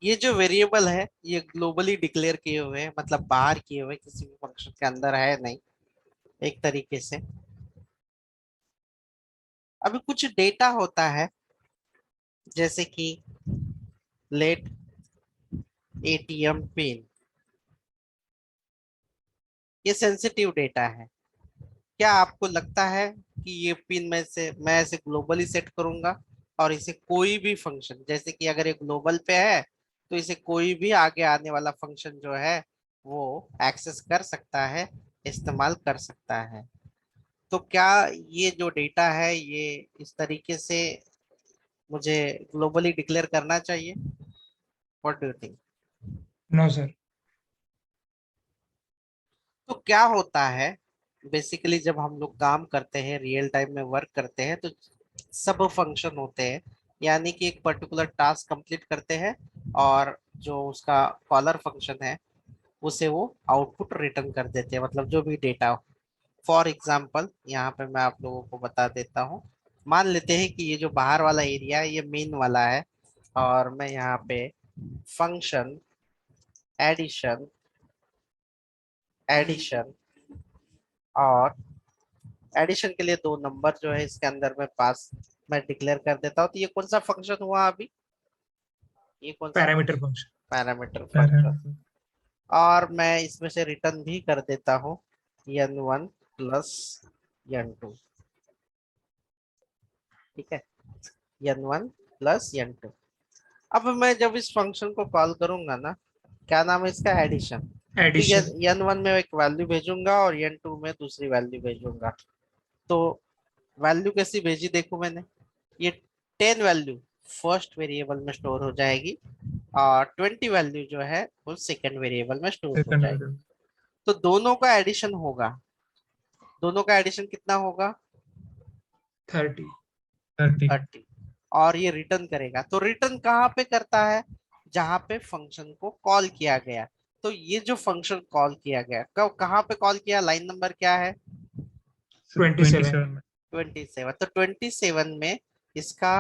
ये जो वेरिएबल है ये ग्लोबली डिक्लेयर किए हुए हैं, मतलब बाहर किए हुए, किसी भी फंक्शन के अंदर है नहीं एक तरीके से। अभी कुछ डेटा होता है जैसे कि लेट एटीएम पिन, ये सेंसिटिव डेटा है। क्या आपको लगता है कि ये पिन मैं ऐसे ग्लोबली सेट करूंगा और इसे कोई भी फंक्शन, जैसे कि अगर ये ग्लोबल पे है तो इसे कोई भी आगे आने वाला फंक्शन जो है वो एक्सेस कर सकता है, इस्तेमाल कर सकता है? तो क्या ये जो डेटा है ये इस तरीके से मुझे ग्लोबली डिक्लेयर करना चाहिए? What do you think? No sir. तो क्या होता है बेसिकली, जब हम लोग काम करते हैं, रियल टाइम में वर्क करते हैं, तो सब फंक्शन होते हैं, यानी कि एक पर्टिकुलर टास्क कंप्लीट करते हैं और जो उसका कॉलर फंक्शन है उसे वो आउटपुट रिटर्न कर देते हैं, मतलब जो भी डेटा हो। फॉर एग्जाम्पल यहाँ पे मैं आप लोगों को बता देता हूँ। मान लेते हैं कि ये जो बाहर वाला एरिया है ये मेन वाला है, और मैं यहाँ पे फंक्शन एडिशन एडिशन और एडिशन के लिए दो नंबर जो है इसके अंदर में पास मैं डिक्लेयर कर देता हूँ। तो ये कौन सा फंक्शन हुआ अभी? ये कौन सा parameter function? Function. Parameter function. Parameter. और मैं इसमें से रिटर्न भी कर देता हूँ n1 प्लस n2। ठीक है, n1 प्लस n2। अब मैं जब इस फंक्शन को कॉल करूंगा ना, क्या नाम है इसका? एडिशन। तो एडिशन। n1 में एक वैल्यू भेजूंगा और n2 में दूसरी वैल्यू भेजूंगा। तो वैल्यू कैसी भेजी देखो मैंने, ये 10 वैल्यू फर्स्ट वेरिएबल में स्टोर हो जाएगी और 20 वैल्यू जो है वो सेकंड वेरिएबल में स्टोर हो सेकंड जाएगी। वेरिएबल। तो दोनों का एडिशन होगा। दोनों का एडिशन कितना होगा? 30। 30। 30। और ये रिटर्न करेगा, तो रिटर्न कहाँ पे करता है? जहां पे फंक्शन को कॉल किया गया। तो ये जो फंक्शन कॉल किया गया कब कहाँ पे कॉल किया, लाइन नंबर क्या है? 27 में। 27। तो 27 में इसका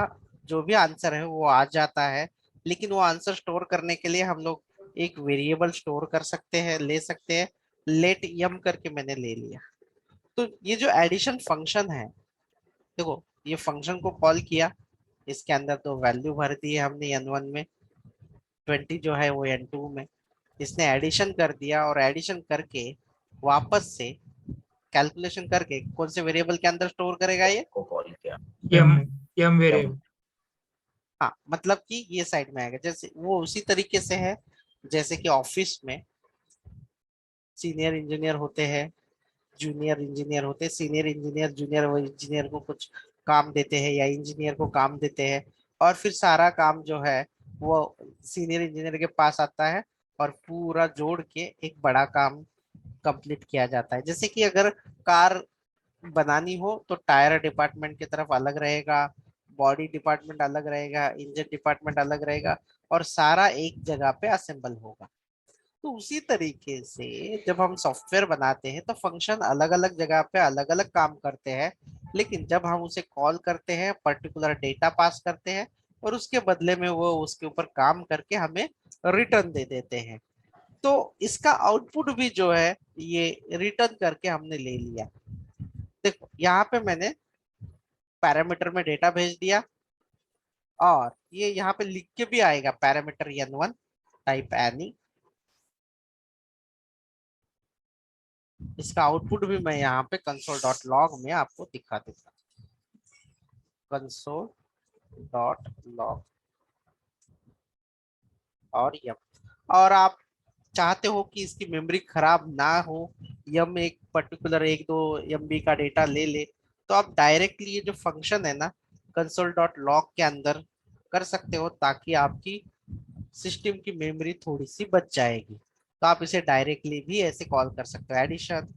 जो भी आंसर है वो आ जाता है। लेकिन वो आंसर स्टोर करने के लिए हम लोग एक वेरिएबल स्टोर कर सकते हैं, ले सकते हैं। लेट यम करके मैंने ले लिया। तो ये जो एडिशन फंक्शन है, देखो ये फंक्शन को कॉल किया, इसके अंदर तो वैल्यू भर दी है हमने n1 में, 20 जो है वो n2 में। इसने एडिशन कर दिया और एडिशन करके वापस से कैलकुलेशन करके कौन से वेरिएबल के अंदर स्टोर करेगा ये? को कॉल किया। यम। यम वेरिएबल। हाँ, मतलब कि ये साइड में आएगा। जैसे वो उसी तरीके से है जैसे कि ऑफिस में सीनियर इंजीनियर होते हैं, जूनियर इंजीनियर होते हैं। सीनियर इंजीनियर जूनियर वो इंजीनियर को कुछ काम देते हैं या इंजीनियर को काम देते हैं, और फिर सारा काम जो है वो सीनियर इंजीनियर के पास आता है और पूरा जोड़ के एक बड़ा काम कंप्लीट किया जाता है। जैसे कि अगर कार बनानी हो तो टायर डिपार्टमेंट की तरफ अलग रहेगा, बॉडी डिपार्टमेंट अलग रहेगा, इंजन डिपार्टमेंट अलग रहेगा, और सारा एक जगह पे असेंबल होगा। तो उसी तरीके से जब हम सॉफ्टवेयर बनाते हैं तो फंक्शन अलग अलग जगह पे अलग अलग काम करते हैं, लेकिन जब हम उसे कॉल करते हैं पर्टिकुलर डेटा पास करते हैं और उसके बदले में वो उसके ऊपर काम करके हमें रिटर्न दे देते हैं। तो इसका आउटपुट भी जो है ये रिटर्न करके हमने ले लिया। देखो यहाँ पे मैंने पैरामीटर में डेटा भेज दिया, और ये यहाँ पे लिख के भी आएगा पैरामीटर n1 टाइप एनी। इसका आउटपुट भी मैं यहाँ पे कंसोल डॉट लॉग में आपको दिखा देता हूँ। कंसोल डॉट लॉग और यम। और आप चाहते हो कि इसकी मेमोरी खराब ना हो, यम एक पर्टिकुलर 1-2 MB का डेटा ले ले, तो आप डायरेक्टली ये जो फंक्शन है ना कंसोल डॉट लॉग के अंदर कर सकते हो, ताकि आपकी सिस्टम की मेमोरी थोड़ी सी बच जाएगी। तो आप इसे डायरेक्टली भी ऐसे कॉल कर सकते हो, एडिशन,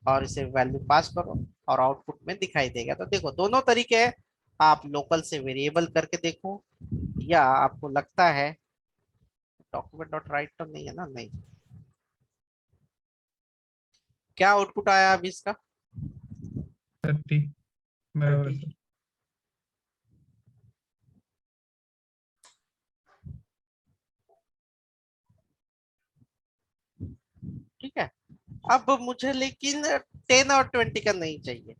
और इसे वैल्यू पास करो और आउटपुट में दिखाई देगा। तो देखो दोनों तरीके हैं। आप लोकल से वेरिएबल करके देखो, या आपको लगता है डॉक्यूमेंट डॉट राइट तो नहीं है ना? नहीं। क्या आउटपुट आया अभी इसका? 30। बराबर है 30 सर। ठीक है। अब मुझे लेकिन 10 और 20 का नहीं चाहिए,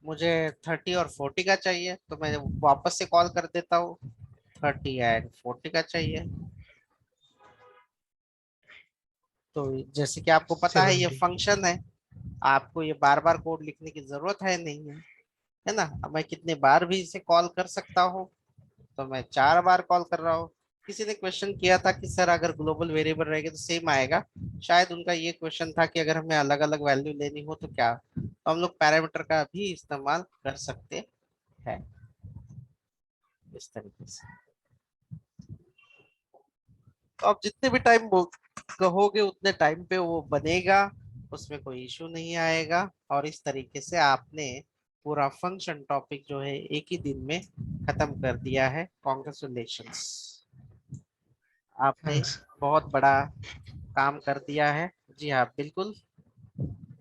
मुझे 30 और 40 का चाहिए, तो मैं वापस से कॉल कर देता हूँ। 30 एंड 40 का चाहिए। तो जैसे कि आपको पता है ये 70 फंक्शन है, आपको ये बार बार कोड लिखने की जरूरत है नहीं है, है ना। अब मैं कितने बार भी इसे कॉल कर सकता हूँ, तो मैं 4 बार कॉल कर रहा हूँ। किसी ने क्वेश्चन किया था कि सर अगर ग्लोबल वेरिएबल रहेगा तो सेम आएगा, शायद उनका ये क्वेश्चन था कि अगर हमें अलग अलग वैल्यू लेनी हो तो क्या, तो हम लोग पैरामीटर का भी इस्तेमाल कर सकते हैं इस तरीके से। तो आप जितने भी टाइम कहोगे उतने टाइम पे वो बनेगा, उसमें कोई इशू नहीं आएगा। और इस तरीके से आपने पूरा फंक्शन टॉपिक जो है एक ही दिन में खत्म कर दिया है। कॉन्ग्रेचुलेशंस, आपने थैंक्स। बहुत बड़ा काम कर दिया है। जी हाँ, बिल्कुल।